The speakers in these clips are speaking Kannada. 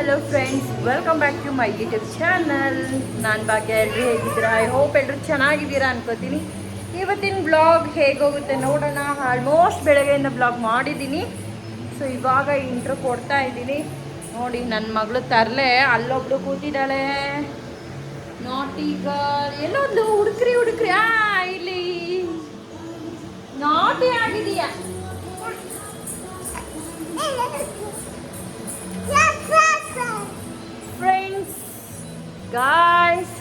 Hello friends, welcome back to my YouTube channel. ನಾನು ಭಾಗ್ಯ. ಎಲ್ಲರೂ ಹೇಗಿದ್ದೀರಾ? ಐ ಹೋಪ್ ಎಲ್ಲರೂ ಚೆನ್ನಾಗಿದ್ದೀರಾ ಅನ್ಕೋತೀನಿ. ಇವತ್ತಿನ ಬ್ಲಾಗ್ ಹೇಗೋಗುತ್ತೆ ನೋಡೋಣ. ಆಲ್ಮೋಸ್ಟ್ ಬೆಳಗ್ಗೆಯಿಂದ ಬ್ಲಾಗ್ ಮಾಡಿದ್ದೀನಿ. ಸೊ ಇವಾಗ ಇಂಟ್ರೋ ಕೊಡ್ತಾ ಇದ್ದೀನಿ. ನೋಡಿ, ನನ್ನ ಮಗಳು ತರಲೆ ಅಲ್ಲೊಬ್ಳು ಕೂತಿದ್ದಾಳೆ. ನಾಟಿ ಗರ್ಲ್ ಎಲ್ಲೊಂದು ಹುಡುಕ್ರಿ ಇಲ್ಲಿ ನಾಟಿ ಆಗಿದೆಯಾ ಫ್ರೆಂಡ್ಸ್, ಗಾಯ್ಸ್,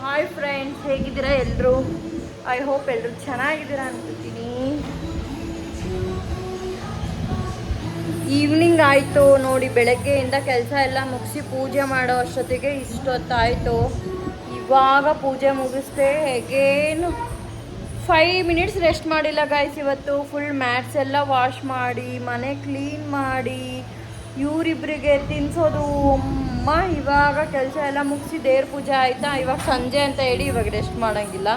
ಹಾಯ್ ಫ್ರೆಂಡ್ಸ್, ಹೇಗಿದ್ದೀರಾ ಎಲ್ಲರೂ? ಐ ಹೋಪ್ ಎಲ್ಲರೂ ಚೆನ್ನಾಗಿದ್ದೀರಾ ಅನ್ಕೋತೀನಿ. ಈವ್ನಿಂಗ್ ಆಯಿತು ನೋಡಿ. ಬೆಳಗ್ಗೆಯಿಂದ ಕೆಲಸ ಎಲ್ಲ ಮುಗಿಸಿ ಪೂಜೆ ಮಾಡೋ ಅಷ್ಟೊತ್ತಿಗೆ ಇಷ್ಟೊತ್ತಾಯಿತು. ಇವಾಗ ಪೂಜೆ ಮುಗಿಸ್ದೆ. ಹೇಗೇನು 5 ಮಿನಿಟ್ಸ್ ರೆಸ್ಟ್ ಮಾಡಿಲ್ಲ ಗಾಯ್ಸ್. ಇವತ್ತು ಫುಲ್ ಮ್ಯಾಟ್ಸ್ ಎಲ್ಲ ವಾಶ್ ಮಾಡಿ, ಮನೆ ಕ್ಲೀನ್ ಮಾಡಿ, ಇವರಿಬ್ಬರಿಗೆ ತಿನ್ನಿಸೋದು. ಅಮ್ಮ ಇವಾಗ ಕೆಲಸ ಎಲ್ಲ ಮುಗಿಸಿ ದೇವ್ರ ಪೂಜೆ ಆಯಿತಾ. ಇವಾಗ ಸಂಜೆ ಅಂತ ಹೇಳಿ ಇವಾಗ ರೆಸ್ಟ್ ಮಾಡೋಂಗಿಲ್ಲ.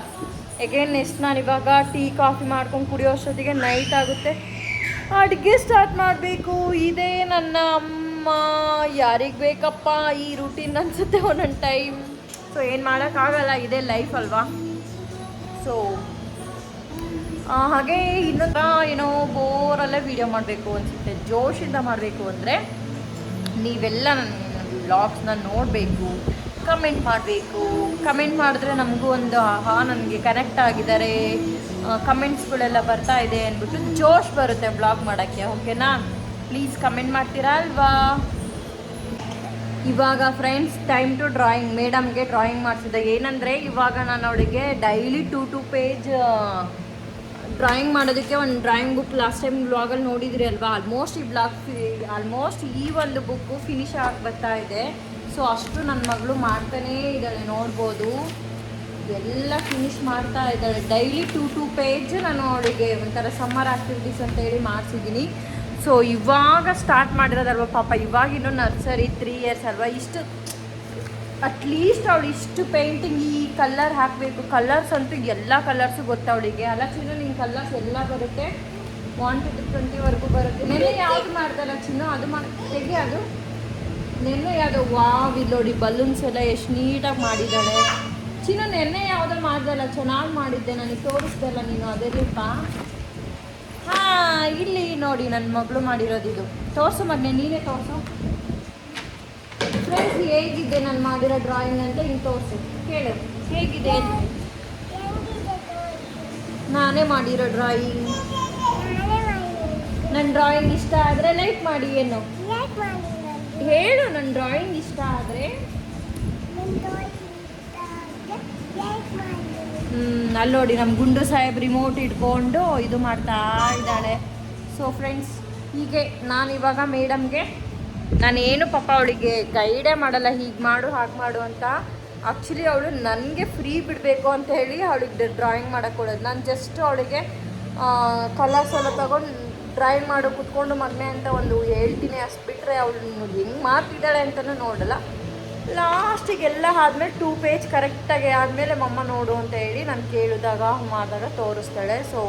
ಎಗೇನ್ ನೆಕ್ಸ್ಟ್ ನಾನು ಇವಾಗ ಟೀ ಕಾಫಿ ಮಾಡ್ಕೊಂಡು ಕುಡಿಯೋ ಅಷ್ಟೊತ್ತಿಗೆ ನೈಟ್ ಆಗುತ್ತೆ. ಅಡುಗೆ ಸ್ಟಾರ್ಟ್ ಮಾಡಬೇಕು. ಇದೇ ನನ್ನ ಅಮ್ಮ. ಯಾರಿಗೆ ಬೇಕಪ್ಪ ಈ ರೂಟೀನ್ ಅನಿಸುತ್ತೆ ಒಂದೊಂದು ಟೈಮ್. ಸೊ ಏನು ಮಾಡೋಕ್ಕಾಗಲ್ಲ, ಇದೇ ಲೈಫ್ ಅಲ್ವಾ. ಸೊ ಹಾಗೆ ಇನ್ನೊಂದು ಏನೋ ಬೋರಲ್ಲೇ ವೀಡಿಯೋ ಮಾಡಬೇಕು ಅನಿಸುತ್ತೆ. ಜೋಶಿಂದ ಮಾಡಬೇಕು ಅಂದರೆ ನೀವೆಲ್ಲ ನನ್ನ ವ್ಲಾಗ್ಸ್ನ ನೋಡಬೇಕು, ಕಮೆಂಟ್ ಮಾಡಬೇಕು. ಕಮೆಂಟ್ ಮಾಡಿದ್ರೆ ನಮಗೂ ಒಂದು ಆಹಾ, ನನಗೆ ಕನೆಕ್ಟ್ ಆಗಿದ್ದಾರೆ, ಕಮೆಂಟ್ಸ್ಗಳೆಲ್ಲ ಬರ್ತಾ ಇದೆ ಅಂದ್ಬಿಟ್ಟು ಜೋಶ್ ಬರುತ್ತೆ ಬ್ಲಾಗ್ ಮಾಡೋಕ್ಕೆ. ಓಕೆನಾ? ಪ್ಲೀಸ್ ಕಮೆಂಟ್ ಮಾಡ್ತೀರಾ ಅಲ್ವಾ? ಇವಾಗ ಫ್ರೆಂಡ್ಸ್ ಟೈಮ್ ಟು ಡ್ರಾಯಿಂಗ್. ಮೇಡಮ್ಗೆ ಡ್ರಾಯಿಂಗ್ ಮಾಡಿಸಿದೆ. ಏನಂದರೆ ಇವಾಗ ನಾನು ಅವಳಿಗೆ ಡೈಲಿ 2 ಪೇಜ್ ಡ್ರಾಯಿಂಗ್ ಮಾಡೋದಕ್ಕೆ ಒಂದು ಡ್ರಾಯಿಂಗ್ ಬುಕ್ ಲಾಸ್ಟ್ ಟೈಮ್ ಬ್ಲಾಗಲ್ಲಿ ನೋಡಿದ್ರಿ ಅಲ್ವಾ. ಆಲ್ಮೋಸ್ಟ್ ಈ ಒಂದು ಬುಕ್ಕು ಫಿನಿಶ್ ಆಗಿ ಬರ್ತಾ ಇದೆ. ಸೊ ಅಷ್ಟು ನನ್ನ ಮಗಳು ಮಾಡ್ತಾನೇ ಇದ್ದಾಳೆ, ನೋಡ್ಬೋದು. ಎಲ್ಲ ಫಿನಿಶ್ ಮಾಡ್ತಾ ಇದ್ದಾಳೆ. ಡೈಲಿ 2 ಪೇಜ್ ನಾನು ಅವಳಿಗೆ ಒಂಥರ ಸಮ್ಮರ್ ಆ್ಯಕ್ಟಿವಿಟೀಸ್ ಅಂತ ಹೇಳಿ ಮಾಡಿಸಿದ್ದೀನಿ. ಸೊ ಇವಾಗ ಸ್ಟಾರ್ಟ್ ಮಾಡಿರೋದಲ್ವ ಪಾಪ. ಇವಾಗಿನ್ನೂ ನರ್ಸರಿ 3 ಇಯರ್ಸ್ ಅಲ್ವಾ. ಇಷ್ಟು ಅಟ್ಲೀಸ್ಟ್ ಅವಳು ಇಷ್ಟು ಪೇಂಟಿಂಗ್, ಈ ಕಲರ್ ಹಾಕಬೇಕು. ಕಲರ್ಸ್ ಅಂತೂ ಎಲ್ಲ ಕಲರ್ಸು ಗೊತ್ತವಳಿಗೆ. ಅಲ್ಲ ಚಿನ್ನು, ನಿನ್ನ ಕಲರ್ಸ್ ಎಲ್ಲ ಬರುತ್ತೆ. 1 to 20ವರೆಗೂ ಬರುತ್ತೆ. ನೆನ್ನೆ ಯಾವುದು ಮಾಡ್ದಲ್ಲ ಚಿನ್ನು, ಅದು ತೆಗಿ. ಅದು ನೆನ್ನೆ ಯಾವುದೋ ವಾವ್, ಇಲ್ಲಿ ನೋಡಿ ಬಲೂನ್ಸ್ ಎಲ್ಲ ಎಷ್ಟು ನೀಟಾಗಿ ಮಾಡಿದ್ದಾಳೆ. ಚಿನ್ನು ನೆನ್ನೆ ಯಾವುದೋ ಮಾಡ್ದಲ್ಲ, ಚೆನ್ನಾಗಿ ಮಾಡಿದ್ದೆ, ನನಗೆ ತೋರಿಸ್ದಲ್ಲ ನೀನು. ಅದೇಲಿಪ್ಪ. ಹಾಂ, ಇಲ್ಲಿ ನೋಡಿ ನನ್ನ ಮಗಳು ಮಾಡಿರೋದು. ಇದು ತೋರಿಸು ಮಗನೇ, ನೀನೇ ತೋರಿಸು. ಫ್ರೆಂಡ್ಸ್, ಹೇಗಿದೆ ನಾನು ಮಾಡಿರೋ ಡ್ರಾಯಿಂಗ್ ಅಂತ ಹಿಂಗೆ ತೋರಿಸು, ಕೇಳು ಹೇಗಿದೆ. ನಾನೇ ಮಾಡಿರೋ ಡ್ರಾಯಿಂಗ್. ನನ್ನ ಡ್ರಾಯಿಂಗ್ ಇಷ್ಟ ಆದರೆ ಲೈಕ್ ಮಾಡಿ. ಏನು ಹೇಳು, ನನ್ನ ಡ್ರಾಯಿಂಗ್ ಇಷ್ಟ ಆದರೆ. ಅಲ್ಲಿ ನೋಡಿ ನಮ್ಮ ಗುಂಡು ಸಾಹೇಬ್ ರಿಮೋಟ್ ಇಟ್ಕೊಂಡು ಇದು ಮಾಡ್ತಾ ಇದ್ದಾಳೆ. ಸೊ ಫ್ರೆಂಡ್ಸ್, ಹೀಗೆ ನಾನಿವಾಗ ಮೇಡಮ್ಗೆ ನಾನೇನು ಪಾಪ ಅವಳಿಗೆ ಗೈಡೇ ಮಾಡಲ್ಲ, ಹೀಗೆ ಮಾಡು ಹಾಗೆ ಮಾಡು ಅಂತ. ಆ್ಯಕ್ಚುಲಿ ಅವಳು ನನಗೆ ಫ್ರೀ ಬಿಡಬೇಕು ಅಂತ ಹೇಳಿ ಅವಳಿಗೆ ಡ್ರಾಯಿಂಗ್ ಮಾಡೋಕ್ಕೆ ಕೊಡೋದು. ನಾನು ಜಸ್ಟ್ ಅವಳಿಗೆ ಕಲರ್ಸ್ ಎಲ್ಲ ತೊಗೊಂಡು ಡ್ರಾಯಿಂಗ್ ಮಾಡೋ ಕೂತ್ಕೊಂಡು ಮಗನೆ ಅಂತ ಒಂದು ಹೇಳ್ತೀನಿ, ಅಷ್ಟು ಬಿಟ್ಟರೆ ಅವಳು ಹೆಂಗೆ ಮಾಡ್ತಿದ್ದಾಳೆ ಅಂತಲೂ ನೋಡಲ್ಲ. ಲಾಸ್ಟಿಗೆ ಎಲ್ಲ ಆದಮೇಲೆ 2 ಪೇಜ್ ಕರೆಕ್ಟಾಗಿ ಆದಮೇಲೆ ಮಮ್ಮ ನೋಡು ಅಂತ ಹೇಳಿ ನಾನು ಕೇಳಿದಾಗ ಮಾಡಿದಾಗ ತೋರಿಸ್ತಾಳೆ. ಸೊ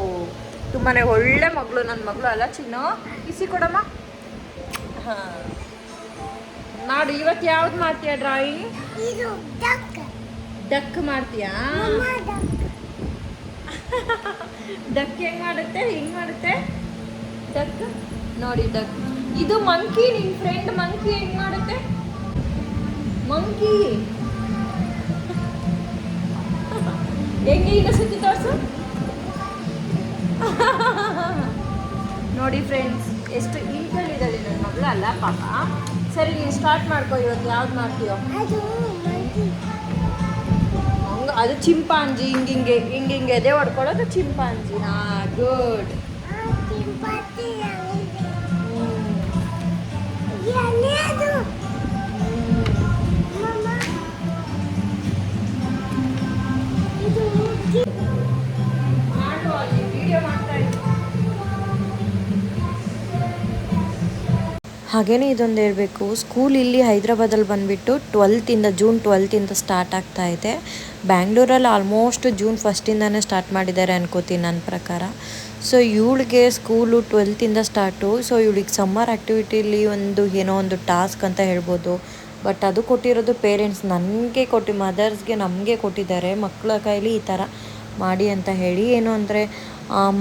ತುಂಬಾ ಒಳ್ಳೆ ಮಗಳು ನನ್ನ ಮಗಳು. ಅಲ್ಲ ಚಿನ್ನು, ಇಸಿ ಕೊಡಮ್ಮ. ಹಾಂ, ನಾಡು ಇವತ್ತು ಯಾವ್ದು ಮಾಡ್ತೀಯಾ ಡ್ರಾಯಿಂಗ್? ಡಕ್ ಮಾಡ್ತೀಯಾ? ಡಕ್ ಹೆಂಗೆ ಮಾಡುತ್ತೆ? ಹಿಂಗೆ ಮಾಡುತ್ತೆ ಡಕ್. ನೋಡಿ ಡಕ್. ಇದು ಮಂಕಿ, ನಿನ್ನ ಫ್ರೆಂಡ್ ಮಂಕಿ ಹೆಂಗೆ ಮಾಡುತ್ತೆ? ಮಂಕಿ ಹೆಂಗೆ ಈಗ ಸುತ್ತಿ ತೋರಿಸು. ನೋಡಿ ಫ್ರೆಂಡ್ಸ್, ಎಷ್ಟು ಈಗಲ್ಲಿದ್ದಾಳೆ ನನ್ನ ಮಗಳು. ಅಲ್ಲ ಪಾಪ. ಸರಿ, ನೀನು ಸ್ಟಾರ್ಟ್ ಮಾಡ್ಕೋ. ಇವತ್ತು ಯಾವ್ದು ಮಾಡ್ತೀಯೋ? ಹಂಗೆ ಅದು ಚಿಂಪಾಂಜಿ. ಹಿಂಗೆ ಎದೆ ಹೊಡ್ಕೊಳ್ಳೋದು ಚಿಂಪಾಂಜಿ. ಹಾಂ, ಗುಡ್. ಹಾಗೇನೇ ಇದೊಂದು ಹೇಳಬೇಕು, ಸ್ಕೂಲ್ ಇಲ್ಲಿ ಹೈದ್ರಾಬಾದಲ್ಲಿ ಬಂದುಬಿಟ್ಟು ಜೂನ್ 12 ಸ್ಟಾರ್ಟ್ ಆಗ್ತಾ ಇದೆ. ಬ್ಯಾಂಗ್ಳೂರಲ್ಲಿ ಆಲ್ಮೋಸ್ಟ್ ಜೂನ್ 1 ಸ್ಟಾರ್ಟ್ ಮಾಡಿದ್ದಾರೆ ಅನ್ಕೋತೀನಿ ನನ್ನ ಪ್ರಕಾರ. ಸೊ ಇವಳಿಗೆ ಸ್ಕೂಲು 12th ಸ್ಟಾರ್ಟು. ಸೊ ಇವಳಿಗೆ ಸಮ್ಮರ್ ಆ್ಯಕ್ಟಿವಿಟಿಲಿ ಏನೋ ಒಂದು ಟಾಸ್ಕ್ ಅಂತ ಹೇಳ್ಬೋದು. ಬಟ್ ಅದು ಕೊಟ್ಟಿರೋದು ಪೇರೆಂಟ್ಸ್ ನನಗೆ ಮದರ್ಸ್ಗೆ ನಮಗೆ ಕೊಟ್ಟಿದ್ದಾರೆ, ಮಕ್ಕಳ ಕೈಲಿ ಈ ಥರ ಮಾಡಿ ಅಂತ ಹೇಳಿ. ಏನು ಅಂದರೆ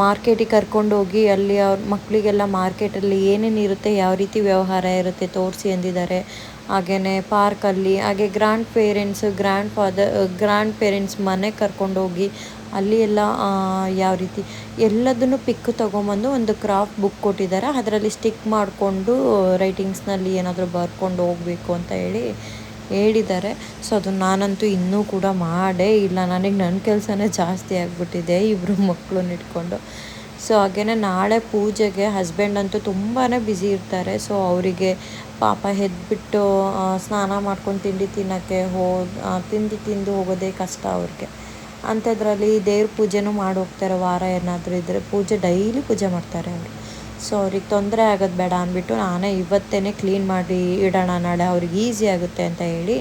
ಮಾರ್ಕೆಟಿಗೆ ಕರ್ಕೊಂಡೋಗಿ ಅಲ್ಲಿ ಅವ್ರ ಮಕ್ಕಳಿಗೆಲ್ಲ ಮಾರ್ಕೆಟಲ್ಲಿ ಏನೇನು ಇರುತ್ತೆ, ಯಾವ ರೀತಿ ವ್ಯವಹಾರ ಇರುತ್ತೆ ತೋರಿಸಿ ಅಂದಿದ್ದಾರೆ. ಹಾಗೆಯೇ ಪಾರ್ಕಲ್ಲಿ, ಹಾಗೆ ಗ್ರ್ಯಾಂಡ್ ಪೇರೆಂಟ್ಸ್ ಮನೆಗೆ ಕರ್ಕೊಂಡೋಗಿ ಅಲ್ಲಿ ಎಲ್ಲ ಯಾವ ರೀತಿ ಎಲ್ಲದನ್ನು ಪಿಕ್ ತೊಗೊಂಬಂದು ಒಂದು ಕ್ರಾಫ್ಟ್ ಬುಕ್ ಕೊಟ್ಟಿದ್ದಾರೆ. ಅದರಲ್ಲಿ ಸ್ಟಿಕ್ ಮಾಡಿಕೊಂಡು ರೈಟಿಂಗ್ಸ್ನಲ್ಲಿ ಏನಾದರೂ ಬರ್ಕೊಂಡು ಹೋಗಬೇಕು ಅಂತ ಹೇಳಿದ್ದಾರೆ. ಸೊ ಅದನ್ನು ನಾನಂತೂ ಇನ್ನೂ ಕೂಡ ಮಾಡೇ ಇಲ್ಲ. ನನಗೆ ನನ್ನ ಕೆಲಸನೇ ಜಾಸ್ತಿ ಆಗಿಬಿಟ್ಟಿದೆ ಇಬ್ಬರು ಮಕ್ಕಳನ್ನ ಇಟ್ಕೊಂಡು. ಸೊ ಹಾಗೆಯೇ ನಾಳೆ ಪೂಜೆಗೆ ಹಸ್ಬೆಂಡ್ ಅಂತೂ ತುಂಬಾ ಬ್ಯುಸಿ ಇರ್ತಾರೆ. ಸೊ ಅವರಿಗೆ ಪಾಪ ಎದ್ಬಿಟ್ಟು ಸ್ನಾನ ಮಾಡ್ಕೊಂಡು ತಿಂಡಿ ತಿನ್ನೋಕ್ಕೆ ತಿಂದು ಹೋಗೋದೇ ಕಷ್ಟ ಅವ್ರಿಗೆ. ಅಂಥದ್ರಲ್ಲಿ ದೇವ್ರ ಪೂಜೆನೂ ಮಾಡಿ ಹೋಗ್ತಾರೆ. ವಾರ ಏನಾದರೂ ಇದ್ದರೆ ಡೈಲಿ ಪೂಜೆ ಮಾಡ್ತಾರೆ ಅವರು. ಸೊ ಅವ್ರಿಗೆ ತೊಂದರೆ ಆಗೋದು ಬೇಡ ಅಂದ್ಬಿಟ್ಟು ನಾನೇ ಇವತ್ತೇ ಕ್ಲೀನ್ ಮಾಡಿ ಇಡೋಣ, ನಾಳೆ ಅವ್ರಿಗೆ ಈಸಿ ಆಗುತ್ತೆ ಅಂತ ಹೇಳಿ.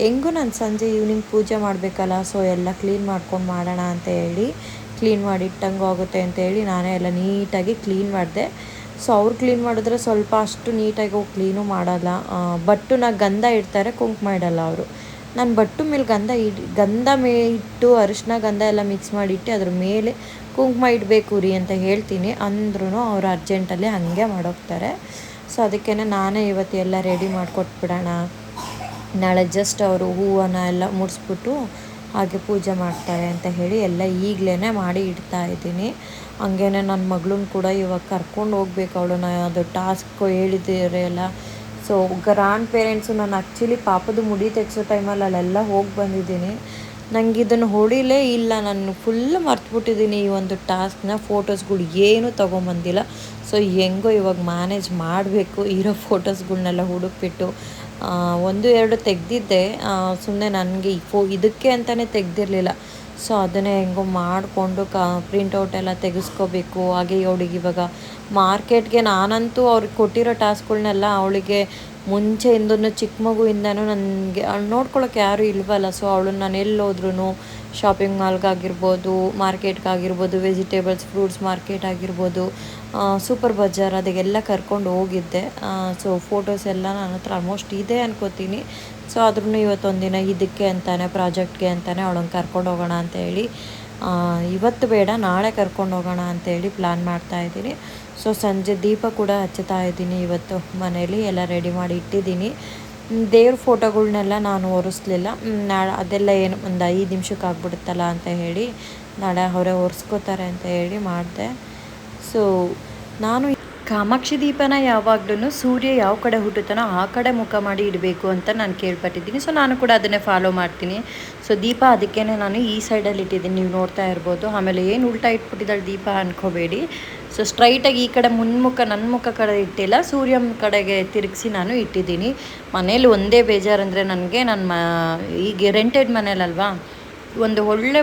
ಹೆಂಗೂ ನಾನು ಸಂಜೆ ಈವ್ನಿಂಗ್ ಪೂಜೆ ಮಾಡಬೇಕಲ್ಲ, ಸೊ ಎಲ್ಲ ಕ್ಲೀನ್ ಮಾಡ್ಕೊಂಡು ಮಾಡೋಣ ಅಂತ ಹೇಳಿ ಕ್ಲೀನ್ ಮಾಡಿ ಇಟ್ಟಂಗೂ ಆಗುತ್ತೆ ಅಂತ ಹೇಳಿ ನಾನೇ ಎಲ್ಲ ನೀಟಾಗಿ ಕ್ಲೀನ್ ಮಾಡಿದೆ. ಸೊ ಅವ್ರು ಕ್ಲೀನ್ ಮಾಡಿದ್ರೆ ಸ್ವಲ್ಪ ಅಷ್ಟು ನೀಟಾಗಿ ಹೋಗಿ ಕ್ಲೀನು ಮಾಡೋಲ್ಲ. ಬಟ್ಟುನ ಗಂಧ ಇಡ್ತಾರೆ, ಕುಂಕುಮ ಇಡಲ್ಲ ಅವರು. ನಾನು ಬಟ್ಟು ಮೇಲೆ ಗಂಧ ಇಟ್ಟು ಅರಿಶಿನ ಗಂಧ ಎಲ್ಲ ಮಿಕ್ಸ್ ಮಾಡಿಟ್ಟು ಅದ್ರ ಮೇಲೆ ಕುಂಕುಮ ಇಡಬೇಕು ರೀ ಅಂತ ಹೇಳ್ತೀನಿ. ಅಂದ್ರೂ ಅವ್ರು ಅರ್ಜೆಂಟಲ್ಲಿ ಹಾಗೆ ಮಾಡೋಗ್ತಾರೆ. ಸೊ ಅದಕ್ಕೇ ನಾನೇ ಇವತ್ತು ಎಲ್ಲ ರೆಡಿ ಮಾಡಿಕೊಟ್ಬಿಡೋಣ, ನಾಳೆ ಜಸ್ಟ್ ಅವರು ಹೂವನ್ನು ಎಲ್ಲ ಮುಡಿಸ್ಬಿಟ್ಟು ಹಾಗೆ ಪೂಜೆ ಮಾಡ್ತಾರೆ ಅಂತ ಹೇಳಿ ಎಲ್ಲ ಈಗಲೇ ಮಾಡಿ ಇಡ್ತಾ ಇದ್ದೀನಿ. ಹಂಗೇ ನನ್ನ ಮಗಳನ್ನ ಕೂಡ ಇವಾಗ ಕರ್ಕೊಂಡು ಹೋಗ್ಬೇಕು, ಅವಳನ್ನ ಅದು ಟಾಸ್ಕ್ ಹೇಳಿದ್ದೀರಿ ಎಲ್ಲ. ಸೊ ಗ್ರ್ಯಾಂಡ್ ಪೇರೆಂಟ್ಸು ನಾನು ಆ್ಯಕ್ಚುಲಿ ಪಾಪದ ಮುಡಿ ತೆಗೆಸೋ ಟೈಮಲ್ಲಿ ಅಲ್ಲೆಲ್ಲ ಹೋಗಿ ಬಂದಿದ್ದೀನಿ. ನನಗೆ ಇದನ್ನು ಹೊಡಿಲೇ ಇಲ್ಲ, ನಾನು ಫುಲ್ ಮರ್ತುಬಿಟ್ಟಿದ್ದೀನಿ ಈ ಒಂದು ಟಾಸ್ಕ್ನ. ಫೋಟೋಸ್ಗಳು ಏನೂ ತೊಗೊಂಬಂದಿಲ್ಲ. ಸೊ ಹೆಂಗೋ ಇವಾಗ ಮ್ಯಾನೇಜ್ ಮಾಡಬೇಕು. ಇರೋ ಫೋಟೋಸ್ಗಳ್ನೆಲ್ಲ ಹುಡುಕ್ಬಿಟ್ಟು 1-2 ತೆಗೆದಿದ್ದೆ, ಸುಮ್ಮನೆ ನನಗೆ ಇದಕ್ಕೆ ಅಂತಲೇ ತೆಗೆದಿರಲಿಲ್ಲ. ಸೊ ಅದನ್ನೇ ಹೆಂಗೋ ಮಾಡಿಕೊಂಡು ಪ್ರಿಂಟೌಟ್ ಎಲ್ಲ ತೆಗೆಸ್ಕೋಬೇಕು. ಹಾಗೆ ಅವಳಿಗೆ ಇವಾಗ ಮಾರ್ಕೆಟ್ಗೆ ನಾನಂತೂ ಅವ್ರಿಗೆ ಕೊಟ್ಟಿರೋ ಟಾಸ್ಕ್ಗಳನ್ನೆಲ್ಲ ಅವಳಿಗೆ ಮುಂಚೆಯಿಂದನೂ ಚಿಕ್ಕ ಮಗುವಿಂದನೂ ನನಗೆ ನೋಡ್ಕೊಳ್ಳೋಕೆ ಯಾರೂ ಇಲ್ವಲ್ಲ. ಸೊ ಅವಳನ್ನ ನಾನು ಎಲ್ಲೋದ್ರೂ ಶಾಪಿಂಗ್ ಮಾಲ್ಗಾಗಿರ್ಬೋದು, ಮಾರ್ಕೆಟ್ಗಾಗಿರ್ಬೋದು, ವೆಜಿಟೇಬಲ್ಸ್ ಫ್ರೂಟ್ಸ್ ಮಾರ್ಕೆಟ್ ಆಗಿರ್ಬೋದು, ಸೂಪರ್ ಬಜಾರ್ ಅದಕ್ಕೆಲ್ಲ ಕರ್ಕೊಂಡು ಹೋಗಿದ್ದೆ. ಸೊ ಫೋಟೋಸ್ ಎಲ್ಲ ನನ್ನ ಹತ್ರ ಆಲ್ಮೋಸ್ಟ್ ಇದೆ ಅನ್ಕೋತೀನಿ. ಸೊ ಆದ್ರೂ ಇವತ್ತೊಂದಿನ ಇದಕ್ಕೆ ಅಂತಾನೆ, ಪ್ರಾಜೆಕ್ಟ್ಗೆ ಅಂತಾನೆ ಅವಳನ್ನು ಕರ್ಕೊಂಡು ಹೋಗೋಣ ಅಂತೇಳಿ, ಇವತ್ತು ಬೇಡ ನಾಳೆ ಕರ್ಕೊಂಡು ಹೋಗೋಣ ಅಂತೇಳಿ ಪ್ಲ್ಯಾನ್ ಮಾಡ್ತಾಯಿದ್ದೀನಿ. ಸೊ ಸಂಜೆ ದೀಪ ಕೂಡ ಹಚ್ಚುತ್ತಾ ಇದ್ದೀನಿ. ಇವತ್ತು ಮನೇಲಿ ಎಲ್ಲ ರೆಡಿ ಮಾಡಿ ಇಟ್ಟಿದ್ದೀನಿ. ದೇವ್ರ ಫೋಟೋಗಳ್ನೆಲ್ಲ ನಾನು ಒರೆಸ್ಲಿಲ್ಲ. ನಾಳೆ ಅದೆಲ್ಲ ಏನು ಒಂದು 5 ನಿಮಿಷಕ್ಕೆ ಆಗ್ಬಿಡುತ್ತಲ್ಲ ಅಂತ ಹೇಳಿ ನಾಳೆ ಅವರೇ ಒರೆಸ್ಕೋತಾರೆ ಅಂತ ಹೇಳಿ ಮಾಡಿದೆ. ಸೊ ನಾನು ಕಾಮಾಕ್ಷಿ ದೀಪನ ಯಾವಾಗ್ಲೂ ಸೂರ್ಯ ಯಾವ ಕಡೆ ಹುಟ್ಟುತ್ತಾನೋ ಆ ಕಡೆ ಮುಖ ಮಾಡಿ ಇಡಬೇಕು ಅಂತ ನಾನು ಕೇಳ್ಪಟ್ಟಿದ್ದೀನಿ. ಸೊ ನಾನು ಕೂಡ ಅದನ್ನೇ ಫಾಲೋ ಮಾಡ್ತೀನಿ. ಸೊ ದೀಪ ಅದಕ್ಕೇ ನಾನು ಈ ಸೈಡಲ್ಲಿ ಇಟ್ಟಿದ್ದೀನಿ, ನೀವು ನೋಡ್ತಾ ಇರ್ಬೋದು. ಆಮೇಲೆ ಏನು ಉಲ್ಟಾ ಇಟ್ಬಿಟ್ಟಿದ್ದಾಳೆ ದೀಪ ಅಂದ್ಕೋಬೇಡಿ. ಸೊ ಸ್ಟ್ರೈಟಾಗಿ ಈ ಕಡೆ ನನ್ನ ಮುಖ ಕಡೆ ಇಟ್ಟಿಲ್ಲ, ಸೂರ್ಯನ ಕಡೆಗೆ ತಿರುಗಿಸಿ ನಾನು ಇಟ್ಟಿದ್ದೀನಿ. ಮನೇಲಿ ಒಂದೇ ಬೇಜಾರಂದರೆ ನನಗೆ, ಈಗ ರೆಂಟೆಡ್ ಮನೇಲಲ್ವಾ, ಒಂದು ಒಳ್ಳೆ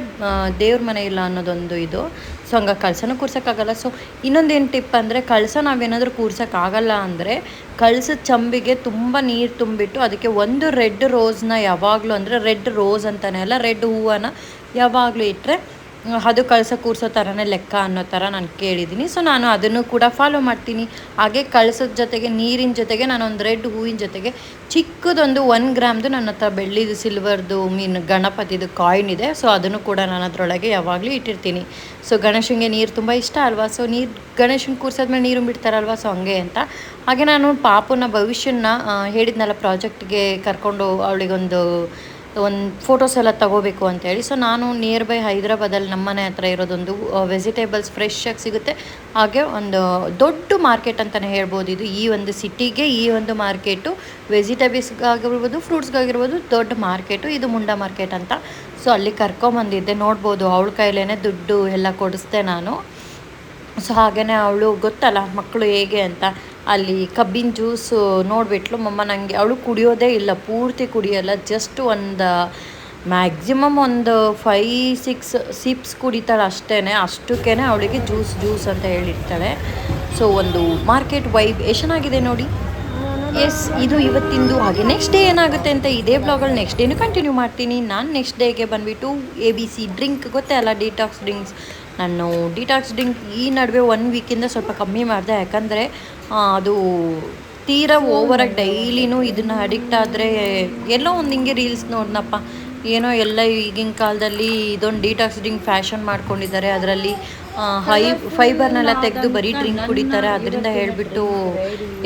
ದೇವ್ರ ಮನೆ ಇಲ್ಲ ಅನ್ನೋದೊಂದು ಇದು. ಸೊ ಹಂಗೆ ಕಳಸನೂ ಕೂರ್ಸೋಕ್ಕಾಗಲ್ಲ. ಸೊ ಇನ್ನೊಂದೇನು ಟಿಪ್ ಅಂದರೆ, ಕಳಸ ನಾವೇನಾದರೂ ಕೂರ್ಸೋಕ್ಕಾಗಲ್ಲ ಅಂದರೆ ಕಳಸದ ಚಂಬಿಗೆ ತುಂಬ ನೀರು ತುಂಬಿಟ್ಟು ಅದಕ್ಕೆ ಒಂದು ರೆಡ್ ರೋಸ್ನ ಯಾವಾಗಲೂ, ಅಂದರೆ ರೆಡ್ ರೋಸ್ ಅಂತಲೇ ಅಲ್ಲ, ರೆಡ್ ಹೂವನ್ನು ಯಾವಾಗಲೂ ಇಟ್ಟರೆ ಅದು ಕಳಸ ಕೂರಿಸೋ ಥರನೇ ಲೆಕ್ಕ ಅನ್ನೋ ಥರ ನಾನು ಕೇಳಿದ್ದೀನಿ. ಸೊ ನಾನು ಅದನ್ನು ಕೂಡ ಫಾಲೋ ಮಾಡ್ತೀನಿ. ಹಾಗೆ ಕಳಸದ ಜೊತೆಗೆ ನೀರಿನ ಜೊತೆಗೆ ನಾನೊಂದು ರೆಡ್ ಹೂವಿನ ಜೊತೆಗೆ ಚಿಕ್ಕದೊಂದು 1 ಗ್ರಾಮ್ದು ನನ್ನ ಹತ್ರ ಬೆಳ್ಳಿದು ಸಿಲ್ವರ್ದು ಗಣಪತಿದು ಕಾಯಿನ್ ಇದೆ. ಸೊ ಅದನ್ನು ಕೂಡ ನಾನು ಅದರೊಳಗೆ ಯಾವಾಗಲೂ ಇಟ್ಟಿರ್ತೀನಿ. ಸೊ ಗಣೇಶನಿಗೆ ನೀರು ತುಂಬ ಇಷ್ಟ ಅಲ್ವಾ. ಸೊ ಗಣೇಶನ ಕೂರ್ಸಾದ್ಮೇಲೆ ನೀರು ಬಿಡ್ತಾರಲ್ವ, ಸೊ ಹಂಗೆ ಅಂತ. ಹಾಗೆ ನಾನು ಪಾಪನ ಭವಿಷ್ಯನ ಹೇಳಿದ್ನಲ್ಲ, ಪ್ರಾಜೆಕ್ಟ್ಗೆ ಕರ್ಕೊಂಡು ಅವಳಿಗೊಂದು ಫೋಟೋಸ್ ಎಲ್ಲ ತೊಗೋಬೇಕು ಅಂತೇಳಿ. ಸೊ ನಾನು ನಿಯರ್ ಬೈ ಹೈದ್ರಾಬಾದಲ್ಲಿ ನಮ್ಮನೆ ಹತ್ರ ಇರೋದೊಂದು ವೆಜಿಟೇಬಲ್ಸ್ ಫ್ರೆಶ್ ಆಗಿ ಸಿಗುತ್ತೆ. ಹಾಗೆ ಒಂದು ದೊಡ್ಡ ಮಾರ್ಕೆಟ್ ಅಂತಲೇ ಹೇಳ್ಬೋದು. ಇದು ಈ ಒಂದು ಸಿಟಿಗೆ ಈ ಒಂದು ಮಾರ್ಕೆಟು ವೆಜಿಟೇಬಲ್ಸ್ಗಾಗಿರ್ಬೋದು, ಫ್ರೂಟ್ಸ್ಗಾಗಿರ್ಬೋದು ದೊಡ್ಡ ಮಾರ್ಕೆಟು. ಇದು ಮುಂಡಾ ಮಾರ್ಕೆಟ್ ಅಂತ. ಸೊ ಅಲ್ಲಿ ಕರ್ಕೊಂಬಂದಿದ್ದೆ, ನೋಡ್ಬೋದು ಅವಳ ಕೈಲೇ ದುಡ್ಡು ಎಲ್ಲ ಕೊಡಿಸ್ದೆ ನಾನು. ಸೊ ಹಾಗೆಯೇ ಅವಳು ಗೊತ್ತಲ್ಲ ಮಕ್ಕಳು ಹೇಗೆ ಅಂತ, ಅಲ್ಲಿ ಕಬ್ಬಿನ ಜ್ಯೂಸು ನೋಡಿಬಿಟ್ಲು ಮಮ್ಮ. ನನಗೆ ಅವಳು ಕುಡಿಯೋದೇ ಇಲ್ಲ, ಪೂರ್ತಿ ಕುಡಿಯೋಲ್ಲ, ಜಸ್ಟ್ ಒಂದು ಮ್ಯಾಕ್ಸಿಮಮ್ ಒಂದು 5-6 ಸಿಪ್ಸ್ ಕುಡಿತಾಳೆ ಅಷ್ಟೇ. ಅಷ್ಟಕ್ಕೇ ಅವಳಿಗೆ ಜ್ಯೂಸ್ ಅಂತ ಹೇಳಿರ್ತಾಳೆ. ಸೊ ಒಂದು ಮಾರ್ಕೆಟ್ ವೈಬ್ ಎಷ್ಟು ಚೆನ್ನಾಗಿದೆ ನೋಡಿ. ಎಸ್, ಇದು ಇವತ್ತಿಂದು. ಹಾಗೆ ನೆಕ್ಸ್ಟ್ ಡೇ ಏನಾಗುತ್ತೆ ಅಂತ ಇದೇ ಬ್ಲಾಗಲ್ಲಿ ನೆಕ್ಸ್ಟ್ ಡೇನು ಕಂಟಿನ್ಯೂ ಮಾಡ್ತೀನಿ. ನಾನು ನೆಕ್ಸ್ಟ್ ಡೇಗೆ ಬಂದುಬಿಟ್ಟು ABC ಡ್ರಿಂಕ್ ಗೊತ್ತೇ ಅಲ್ಲ, ಡಿಟಾಕ್ಸ್ ಡ್ರಿಂಕ್ಸ್ ನಾನು ಡಿಟಾಕ್ಸ್ ಡ್ರಿಂಕ್ ಈ ನಡುವೆ 1 ವೀಕಿಂದ ಸ್ವಲ್ಪ ಕಮ್ಮಿ ಮಾಡಿದೆ, ಯಾಕಂದರೆ ಅದು ತೀರಾ ಓವರಾಗಿ ಡೈಲಿನೂ ಇದನ್ನು ಅಡಿಕ್ಟ್ ಆದರೆ ಎಲ್ಲೋ ಒಂದು ಹಿಂಗೆ ರೀಲ್ಸ್ ನೋಡ್ನಪ್ಪ, ಏನೋ ಎಲ್ಲ ಈಗಿನ ಕಾಲದಲ್ಲಿ ಇದೊಂದು ಡಿಟಾಕ್ಸ್ ಡ್ರಿಂಕ್ ಫ್ಯಾಷನ್ ಮಾಡ್ಕೊಂಡಿದ್ದಾರೆ, ಅದರಲ್ಲಿ ಫೈಬರ್ನೆಲ್ಲ ತೆಗೆದು ಬರೀ ಡ್ರಿಂಕ್ ಕುಡಿತಾರೆ, ಅದರಿಂದ ಹೇಳಿಬಿಟ್ಟು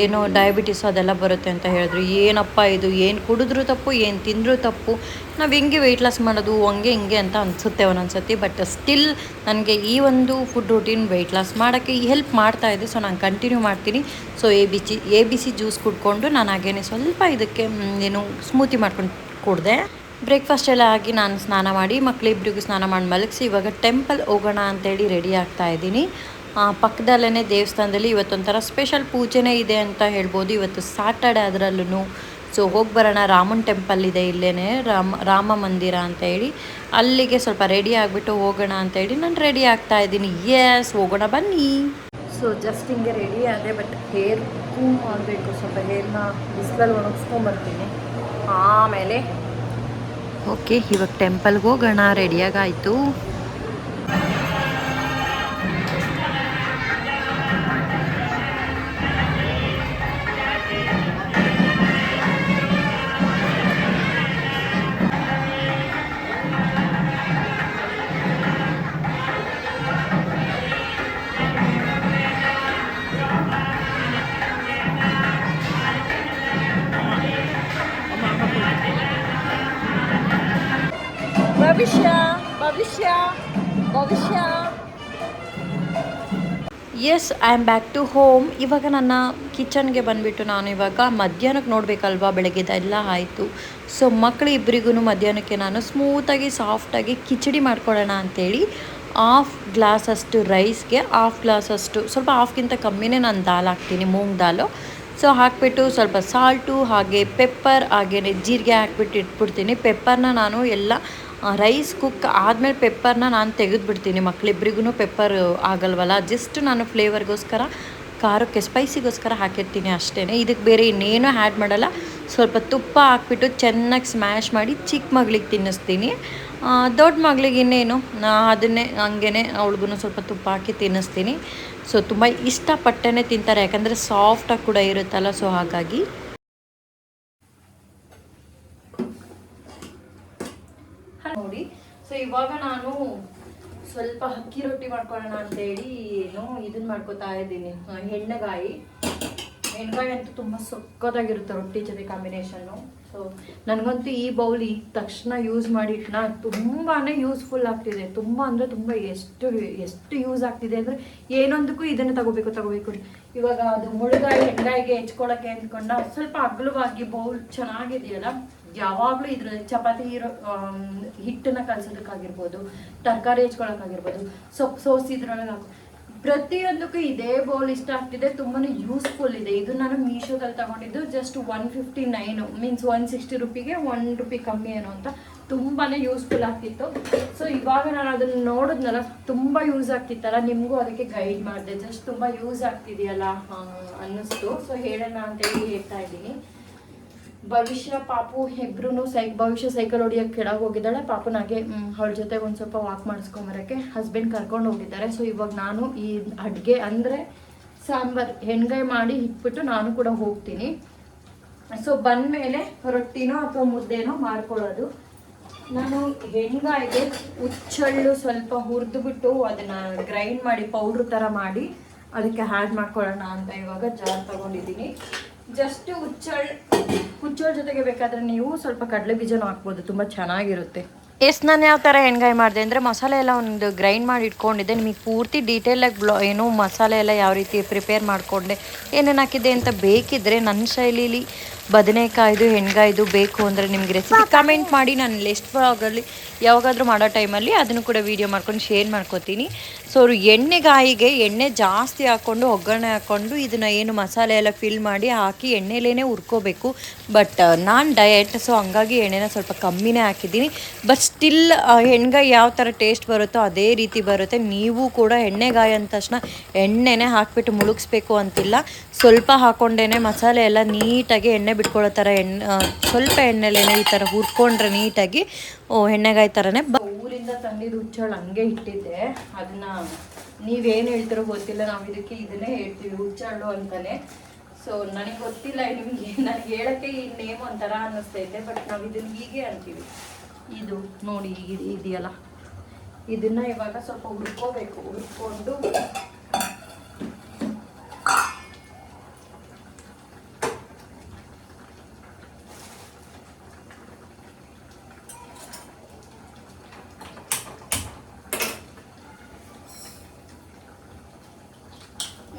ಏನೋ ಡಯಾಬಿಟಿಸ್ ಅದೆಲ್ಲ ಬರುತ್ತೆ ಅಂತ ಹೇಳಿದ್ರು. ಏನಪ್ಪ ಇದು, ಏನು ಕುಡಿದ್ರೂ ತಪ್ಪು, ಏನು ತಿಂದರೂ ತಪ್ಪು, ನಾವು ಹೆಂಗೆ ವೆಯ್ಟ್ ಲಾಸ್ ಮಾಡೋದು ಹಂಗೆ ಹಿಂಗೆ ಅಂತ ಅನಿಸುತ್ತೆ ಒಂದೊಂದ್ಸತಿ. ಬಟ್ ಸ್ಟಿಲ್ ನನಗೆ ಈ ಒಂದು ಫುಡ್ ರೂಟೀನ್ ವೆಯ್ಟ್ ಲಾಸ್ ಮಾಡೋಕ್ಕೆ ಹೆಲ್ಪ್ ಮಾಡ್ತಾ ಇದೆ. ಸೊ ನಾನು ಕಂಟಿನ್ಯೂ ಮಾಡ್ತೀನಿ. So A B C juice ಕುಡ್ಕೊಂಡು ನಾನು ಹಾಗೇನೆ ಸ್ವಲ್ಪ ಇದಕ್ಕೆ ಏನು ಸ್ಮೂತಿ ಮಾಡ್ಕೊಂಡು ಕುಡಿದೆ. ಬ್ರೇಕ್ಫಾಸ್ಟ್ ಎಲ್ಲ ಆಗಿ ನಾನು ಸ್ನಾನ ಮಾಡಿ ಮಕ್ಕಳಿಬ್ರಿಗೂ ಸ್ನಾನ ಮಾಡಿ ಮಲಗಿಸಿ ಇವಾಗ ಟೆಂಪಲ್ ಹೋಗೋಣ ಅಂತೇಳಿ ರೆಡಿ ಆಗ್ತಾ ಇದ್ದೀನಿ. ಪಕ್ಕದಲ್ಲೇ ದೇವಸ್ಥಾನದಲ್ಲಿ ಇವತ್ತೊಂಥರ ಸ್ಪೆಷಲ್ ಪೂಜೆನೇ ಇದೆ ಅಂತ ಹೇಳ್ಬೋದು. ಇವತ್ತು ಸ್ಯಾಟರ್ಡೆ ಅದರಲ್ಲೂ. ಸೊ ಹೋಗಿ ಬರೋಣ, ರಾಮನ ಟೆಂಪಲ್ ಇದೆ ಇಲ್ಲೇ, ರಾಮ ಮಂದಿರ ಅಂತ ಹೇಳಿ, ಅಲ್ಲಿಗೆ ಸ್ವಲ್ಪ ರೆಡಿ ಆಗಿಬಿಟ್ಟು ಹೋಗೋಣ ಅಂತೇಳಿ ನಾನು ರೆಡಿ ಆಗ್ತಾ ಇದ್ದೀನಿ. ಎಸ್, ಹೋಗೋಣ ಬನ್ನಿ. ಸೊ ಜಸ್ಟ್ ಹಿಂಗೆ ರೆಡಿ ಆದೆ, ಬಟ್ ಹೇರ್ ಕೂಮ್ ಆಗಬೇಕು, ಸ್ವಲ್ಪ ಹೇರ್ನ ಬಿಸಿಲಲ್ಲಿ ಒಣಗಿಸ್ಕೊಂಬರ್ತೀನಿ ಆಮೇಲೆ. ಓಕೆ, ಇವಾಗ ಟೆಂಪಲ್ಗೆ ಹೋಗೋಣ, ರೆಡಿಯಾಗಾಯಿತು. ಭವಿಷ್ಯ ಭವಿಷ್ಯ ಭವಿಷ್ಯ. Yes, I am back to home. ಇವಾಗ ನನ್ನ ಕಿಚನ್ಗೆ ಬಂದುಬಿಟ್ಟು ನಾನು ಇವಾಗ ಮಧ್ಯಾಹ್ನಕ್ಕೆ ನೋಡಬೇಕಲ್ವಾ, ಬೆಳಗ್ಗೆದೆಲ್ಲ ಆಯಿತು. ಸೊ ಮಕ್ಕಳು ಇಬ್ಬರಿಗೂ ಮಧ್ಯಾಹ್ನಕ್ಕೆ ನಾನು ಸ್ಮೂತಾಗಿ ಸಾಫ್ಟಾಗಿ ಕಿಚಡಿ ಮಾಡ್ಕೊಳ್ಳೋಣ ಅಂಥೇಳಿ ಹಾಫ್ ಗ್ಲಾಸಷ್ಟು ರೈಸ್ಗೆ ಹಾಫ್ ಗ್ಲಾಸಷ್ಟು, ಸ್ವಲ್ಪ ಹಾಫ್ಗಿಂತ ಕಮ್ಮಿನೇ ನಾನು ದಾಲ್ ಹಾಕ್ತೀನಿ, ಮೂಂಗ್ ದಾಲು. ಸೊ ಹಾಕಿಬಿಟ್ಟು ಸ್ವಲ್ಪ ಸಾಲ್ಟು ಹಾಗೆ ಪೆಪ್ಪರ್ ಹಾಗೆಯೇ ಜೀರಿಗೆ ಹಾಕ್ಬಿಟ್ಟು ಇಟ್ಬಿಡ್ತೀನಿ. ಪೆಪ್ಪರ್ನ ನಾನು ಎಲ್ಲ ರೈಸ್ ಕುಕ್ ಆದಮೇಲೆ ಪೆಪ್ಪರ್ನ ನಾನು ತೆಗೆದುಬಿಡ್ತೀನಿ, ಮಕ್ಕಳಿಬ್ರಿಗೂ ಪೆಪ್ಪರ್ ಆಗಲ್ವಲ್ಲ, ಜಸ್ಟ್ ನಾನು ಫ್ಲೇವರ್ಗೋಸ್ಕರ, ಖಾರಕ್ಕೆ ಸ್ಪೈಸಿಗೋಸ್ಕರ ಹಾಕಿರ್ತೀನಿ ಅಷ್ಟೇ. ಇದಕ್ಕೆ ಬೇರೆ ಇನ್ನೇನು ಆ್ಯಡ್ ಮಾಡಲ್ಲ. ಸ್ವಲ್ಪ ತುಪ್ಪ ಹಾಕ್ಬಿಟ್ಟು ಚೆನ್ನಾಗಿ ಸ್ಮ್ಯಾಶ್ ಮಾಡಿ ಚಿಕ್ಕ ಮಗಳಿಗೆ ತಿನ್ನಿಸ್ತೀನಿ. ದೊಡ್ಡ ಮಗಳಿಗೆ ಇನ್ನೇನು ಅದನ್ನೇ ಹಂಗೇ ಅವಳಿಗೂ ಸ್ವಲ್ಪ ತುಪ್ಪ ಹಾಕಿ ತಿನ್ನಿಸ್ತೀನಿ. ಸೊ ತುಂಬ ಇಷ್ಟಪಟ್ಟೇ ತಿಂತಾರೆ, ಯಾಕಂದರೆ ಸಾಫ್ಟಾಗಿ ಕೂಡ ಇರುತ್ತಲ್ಲ, ಸೊ ಹಾಗಾಗಿ. ನೋಡಿ, ಸೊ ಇವಾಗ ನಾನು ಸ್ವಲ್ಪ ಅಕ್ಕಿ ರೊಟ್ಟಿ ಮಾಡ್ಕೊಳ್ಳೋಣ ಅಂತೇಳಿ ಇದನ್ನ ಮಾಡ್ಕೊತಾ ಇದ್ದೀನಿ. ಹೆಣ್ಣೆಗಾಯಿ ಅಂತೂ ತುಂಬ ಸೊಕ್ಕದಾಗಿರುತ್ತೆ ರೊಟ್ಟಿ ಜೊತೆ ಕಾಂಬಿನೇಷನ್ನು. ಸೊ ನನಗಂತೂ ಈ ಬೌಲ್ ಈಗ ತಕ್ಷಣ ಯೂಸ್ ಮಾಡಿಟ್ನ ತುಂಬಾ ಯೂಸ್ಫುಲ್ ಆಗ್ತಿದೆ. ತುಂಬ ಅಂದರೆ ತುಂಬ ಎಷ್ಟು ಯೂಸ್ ಆಗ್ತಿದೆ ಅಂದರೆ ಏನೊಂದಕ್ಕೂ ಇದನ್ನು ತಗೋಬೇಕು. ಇವಾಗ ಅದು ಮುಳುಗಾಯಿ ಹೆಣ್ಗಾಯಿಗೆ ಹೆಚ್ಕೊಳ್ಳೋಕ್ಕೆ ಅಂದ್ಕೊಂಡ ಸ್ವಲ್ಪ ಅಗಲವಾಗಿ ಬೌಲ್ ಚೆನ್ನಾಗಿದೆಯಲ್ಲ, ಯಾವಾಗಲೂ ಇದ್ರಲ್ಲಿ ಚಪಾತಿ ಹಿಟ್ಟನ್ನು ಕಲಸೋದಕ್ಕಾಗಿರ್ಬೋದು, ತರಕಾರಿ ಹೆಚ್ಕೊಳ್ಳೋಕ್ಕಾಗಿರ್ಬೋದು, ಸೊಪ್ಪು ಸೋಸಿ ಇದ್ರೊಳಗೆ ಹಾಕೋ, ಪ್ರತಿಯೊಂದಕ್ಕೂ ಇದೇ ಬೌಲ್ ಇಷ್ಟ ಆಗ್ತಿದೆ. ತುಂಬಾ ಯೂಸ್ಫುಲ್ ಇದೆ. ಇದು ನಾನು ಮೀಶೋದಲ್ಲಿ ತಗೊಂಡಿದ್ದು ಜಸ್ಟ್ 159 ಮೀನ್ಸ್ 160 ರೂಪಿಗೆ 1 ರೂಪಿ ಕಮ್ಮಿ ಏನೋ ಅಂತ. ತುಂಬಾ ಯೂಸ್ಫುಲ್ ಆಗ್ತಿತ್ತು. ಸೊ ಇವಾಗ ನಾನು ಅದನ್ನು ನೋಡಿದ್ನಲ್ಲ, ತುಂಬ ಯೂಸ್ ಆಗ್ತಿತ್ತಲ್ಲ, ನಿಮಗೂ ಅದಕ್ಕೆ ಗೈಡ್ ಮಾಡಿದೆ. ಜಸ್ಟ್ ತುಂಬ ಯೂಸ್ ಆಗ್ತಿದೆಯಲ್ಲ ಅನ್ನಿಸ್ತು. ಸೊ ಹೇಳೋಣ ಅಂತೇಳಿ ಹೇಳ್ತಾ ಇದ್ದೀನಿ. ಭವಿಷ್ಯ ಪಾಪು ಇಬ್ರು ಭವಿಷ್ಯ ಸೈಕಲ್ ಹೊಡಿಯೋಕ್ಕೆ ಕೆಳಗೆ ಹೋಗಿದ್ದಾಳೆ. ಪಾಪುನಾಗೆ ಅವಳ ಜೊತೆಗೆ ಒಂದು ಸ್ವಲ್ಪ ವಾಕ್ ಮಾಡಿಸ್ಕೊಂಬರೋಕ್ಕೆ ಹಸ್ಬೆಂಡ್ ಕರ್ಕೊಂಡು ಹೋಗಿದ್ದಾರೆ. ಸೊ ಇವಾಗ ನಾನು ಈ ಅಡುಗೆ ಅಂದರೆ ಸಾಂಬಾರು ಹೆಣ್ಗಾಯಿ ಮಾಡಿ ಇಟ್ಬಿಟ್ಟು ನಾನು ಕೂಡ ಹೋಗ್ತೀನಿ. ಸೊ ಬಂದಮೇಲೆ ರೊಟ್ಟಿನೋ ಅಥವಾ ಮುದ್ದೆನೋ ಮಾಡ್ಕೊಳ್ಳೋದು. ನಾನು ಹೆಣ್ಗಾಯಿಗೆ ಹುಚ್ಚಳ್ಳು ಸ್ವಲ್ಪ ಹುರಿದುಬಿಟ್ಟು ಅದನ್ನು ಗ್ರೈಂಡ್ ಮಾಡಿ ಪೌಡ್ರ್ ಥರ ಮಾಡಿ ಅದಕ್ಕೆ ಆ್ಯಡ್ ಮಾಡ್ಕೊಳ್ಳೋಣ ಅಂತ ಇವಾಗ ಜಾರ್ ತೊಗೊಂಡಿದ್ದೀನಿ. ಜಸ್ಟ್ ಹುಚ್ಚಳ ಜೊತೆಗೆ ಬೇಕಾದರೆ ನೀವು ಸ್ವಲ್ಪ ಕಡಲೆ ಬೀಜನೂ ಹಾಕ್ಬೋದು, ತುಂಬ ಚೆನ್ನಾಗಿರುತ್ತೆ. ನಾನು ಯಾವ ಥರ ಹೆಣ್ಗಾಯಿ ಮಾಡಿದೆ ಅಂದರೆ ಮಸಾಲೆ ಎಲ್ಲ ಒಂದು ಗ್ರೈಂಡ್ ಮಾಡಿ ಇಟ್ಕೊಂಡಿದ್ದೆ. ನಿಮಗೆ ಪೂರ್ತಿ ಡೀಟೇಲಾಗಿ ಏನು ಮಸಾಲೆ ಎಲ್ಲ ಯಾವ ರೀತಿ ಪ್ರಿಪೇರ್ ಮಾಡಿಕೊಂಡೆ, ಏನೇನು ಹಾಕಿದ್ದೆ ಅಂತ ಬೇಕಿದ್ದರೆ ನನ್ನ ಶೈಲಿಲಿ ಬದನೆಕಾಯ್ದು ಹೆಣ್ಗಾಯ್ದು ಬೇಕು ಅಂದರೆ ನಿಮಗೆ ರೆಸಿಪಿ ಕಮೆಂಟ್ ಮಾಡಿ. ನಾನು ನೆಕ್ಸ್ಟ್ ವ್ಲಾಗಲ್ಲಿ ಯಾವಾಗಾದರೂ ಮಾಡೋ ಟೈಮಲ್ಲಿ ಅದನ್ನು ಕೂಡ ವೀಡಿಯೋ ಮಾಡ್ಕೊಂಡು ಶೇರ್ ಮಾಡ್ಕೋತೀನಿ. ಸೊ ಎಣ್ಣೆಗಾಯಿಗೆ ಎಣ್ಣೆ ಜಾಸ್ತಿ ಹಾಕ್ಕೊಂಡು ಒಗ್ಗರಣೆ ಹಾಕ್ಕೊಂಡು ಇದನ್ನು ಏನು ಮಸಾಲೆ ಎಲ್ಲ ಫಿಲ್ ಮಾಡಿ ಹಾಕಿ ಎಣ್ಣೆಲೇ ಹುರ್ಕೋಬೇಕು. ಬಟ್ ನಾನು ಡಯಟ್, ಸೊ ಹಂಗಾಗಿ ಎಣ್ಣೆನ ಸ್ವಲ್ಪ ಕಮ್ಮಿನೇ ಹಾಕಿದ್ದೀನಿ. ಬಟ್ ಸ್ಟಿಲ್ ಹೆಣ್ಗಾಯಿ ಯಾವ ಥರ ಟೇಸ್ಟ್ ಬರುತ್ತೋ ಅದೇ ರೀತಿ ಬರುತ್ತೆ. ನೀವು ಕೂಡ ಎಣ್ಣೆಗಾಯಿ ಅಂದ ತಕ್ಷಣ ಎಣ್ಣೆನೇ ಹಾಕಿಬಿಟ್ಟು ಮುಳುಗಿಸ್ಬೇಕು ಅಂತಿಲ್ಲ. ಸ್ವಲ್ಪ ಹಾಕ್ಕೊಂಡೇ ಮಸಾಲೆ ಎಲ್ಲ ನೀಟಾಗಿ ಎಣ್ಣೆ ಬಿಟ್ಕೊಳ್ಳೋ ಥರ ಸ್ವಲ್ಪ ಎಣ್ಣೆಲೇನೆ ಈ ಥರ ಹುರ್ಕೊಂಡ್ರೆ ನೀಟಾಗಿ ಎಣ್ಣೆಗಾಯಿ ಥರನೇ ಊರಿಂದ ತಂದಿದ್ದು ಹುಚ್ಚಳು ಹಂಗೆ ಇಟ್ಟಿದ್ದೆ. ಅದನ್ನ ನೀವೇನು ಹೇಳ್ತಿರೋ ಗೊತ್ತಿಲ್ಲ, ನಾವು ಇದಕ್ಕೆ ಇದನ್ನೇ ಹೇಳ್ತೀವಿ ಹುಚ್ಚಳು ಅಂತಾನೆ. ಸೊ ನನಗೆ ಗೊತ್ತಿಲ್ಲ, ನಿಮಗೆ ನನಗೆ ಹೇಳೋಕ್ಕೆ ಈ ನೇಮ್ ಒಂಥರ ಅನ್ನಿಸ್ತೈತೆ, ಬಟ್ ನಾವು ಇದನ್ನ ಹೀಗೆ ಅಂತೀವಿ. ಇದು ನೋಡಿ ಇದೆಯಲ್ಲ, ಇದನ್ನ ಇವಾಗ ಸ್ವಲ್ಪ ಹುರ್ಕೋಬೇಕು. ಹುರ್ಕೊಂಡು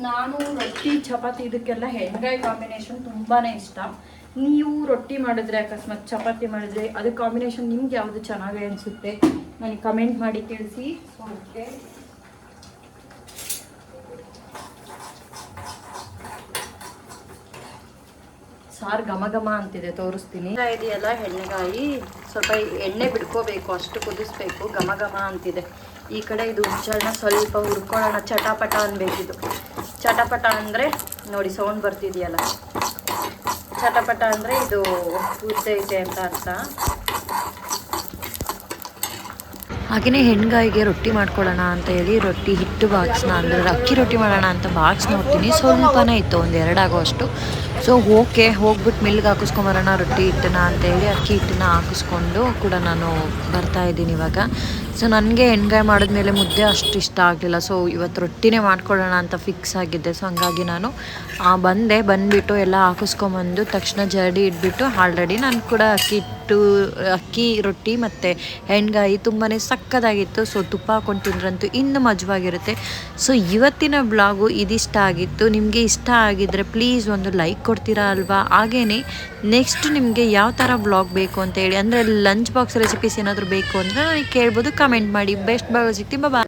ನಾನು ರೊಟ್ಟಿ ಚಪಾತಿ ಇದಕ್ಕೆಲ್ಲ ಹೆಣ್ಗಾಯಿ ಕಾಂಬಿನೇಷನ್ ತುಂಬಾ ಇಷ್ಟ. ನೀವು ರೊಟ್ಟಿ ಮಾಡಿದ್ರೆ, ಅಕಸ್ಮಾತ್ ಚಪಾತಿ ಮಾಡಿದ್ರೆ, ಅದು ಕಾಂಬಿನೇಷನ್ ನಿಮ್ಗೆ ಯಾವುದು ಚೆನ್ನಾಗಿ ಅನಿಸುತ್ತೆ ನನಗೆ ಕಮೆಂಟ್ ಮಾಡಿ ತಿಳಿಸಿ. ಸೊ ಓಕೆ, ಸಾರು ಘಮ ಘಮ ಅಂತಿದೆ, ತೋರಿಸ್ತೀನಿ. ಇದೆಯಲ್ಲ ಹೆಣ್ಣೆಗಾಯಿ, ಸ್ವಲ್ಪ ಎಣ್ಣೆ ಬಿಡ್ಕೋಬೇಕು, ಅಷ್ಟು ಕುದಿಸ್ಬೇಕು. ಘಮ ಘಮ ಅಂತಿದೆ. ಈ ಕಡೆ ಇದು ಹುಚ್ಚಳನ್ನ ಸ್ವಲ್ಪ ಹುರ್ಕೊಳ್ಳೋಣ. ಚಟಾಪಟ ಅನ್ಬೇಕಿದು. ಚಟಪಟ ಅಂದರೆ ನೋಡಿ ಸೌಂಡ್ ಬರ್ತಿದೆಯಲ್ಲ, ಚಟಪಟ ಅಂದರೆ ಇದು ಹುರಿದೈತೆ ಅಂತ ಅರ್ಥ. ಹಾಗೆಯೇ ಹೆಣ್ಗಾಯಿಗೆ ರೊಟ್ಟಿ ಮಾಡ್ಕೊಳ್ಳೋಣ ಅಂತ ಹೇಳಿ ರೊಟ್ಟಿ ಹಿಟ್ಟು ಬಾಕ್ಸ್ನ, ಅಂದರೆ ಅಕ್ಕಿ ರೊಟ್ಟಿ ಮಾಡೋಣ ಅಂತ ಬಾಕ್ಸ್ ನೋಡ್ತೀನಿ. ಸ್ವಲ್ಪನೇ ಇತ್ತು, ಒಂದು 2 ಆಗೋಷ್ಟು. ಸೊ ಓಕೆ, ಹೋಗ್ಬಿಟ್ಟು ಮಿಲ್ಗೆ ಹಾಕಿಸ್ಕೊಂಬರೋಣ ರೊಟ್ಟಿ ಹಿಟ್ಟನ್ನ ಅಂತೇಳಿ ಅಕ್ಕಿ ಹಿಟ್ಟನ್ನ ಹಾಕಿಸ್ಕೊಂಡು ಕೂಡ ನಾನು ಬರ್ತಾಯಿದ್ದೀನಿ ಇವಾಗ. ಸೊ ನನಗೆ ಹೆಣ್ಗಾಯಿ ಮಾಡಿದ್ಮೇಲೆ ಮುದ್ದೆ ಅಷ್ಟು ಇಷ್ಟ ಆಗಲಿಲ್ಲ. ಸೊ ಇವತ್ತು ರೊಟ್ಟಿನೇ ಮಾಡ್ಕೊಳ್ಳೋಣ ಅಂತ ಫಿಕ್ಸ್ ಆಗಿದ್ದೆ. ಸೊ ಹಂಗಾಗಿ ನಾನು ಬಂದುಬಿಟ್ಟು ಎಲ್ಲ ಹಾಕಿಸ್ಕೊಂಬಂದು ತಕ್ಷಣ ಜರಡಿ ಇಟ್ಬಿಟ್ಟು ಆಲ್ರೆಡಿ ನಾನು ಕೂಡ ಅಕ್ಕಿ ರೊಟ್ಟಿ ಮತ್ತು ಹೆಣ್ಗಾಯಿ ತುಂಬಾ ಸಕ್ಕತ್ತಾಗಿತ್ತು. ಸೊ ತುಪ್ಪ ಹಾಕೊಂಡು ತಿಂದ್ರಂತೂ ಇನ್ನೂ ಮಜವಾಗಿರುತ್ತೆ. ಸೊ ಇವತ್ತಿನ ಬ್ಲಾಗು ಇದಿಷ್ಟ ಆಗಿತ್ತು. ನಿಮಗೆ ಇಷ್ಟ ಆಗಿದ್ದರೆ ಪ್ಲೀಸ್ ಒಂದು ಲೈಕ್ ಕೊಡ್ತೀರಾ ಅಲ್ವಾ? ಹಾಗೆಯೇ ನೆಕ್ಸ್ಟ್ ನಿಮಗೆ ಯಾವ ಥರ ಬ್ಲಾಗ್ ಬೇಕು ಅಂತೇಳಿ, ಅಂದರೆ ಲಂಚ್ ಬಾಕ್ಸ್ ರೆಸಿಪೀಸ್ ಏನಾದರೂ ಬೇಕು ಅಂದರೆ ನನಗೆ ಕೇಳ್ಬೋದು, ಕಮೆಂಟ್ ಮಾಡಿ. ಬೆಸ್ಟ್ ಬ್ಲಾಗ್ ಸಿಗ್ತೀನಿ. ಬಾಯ್.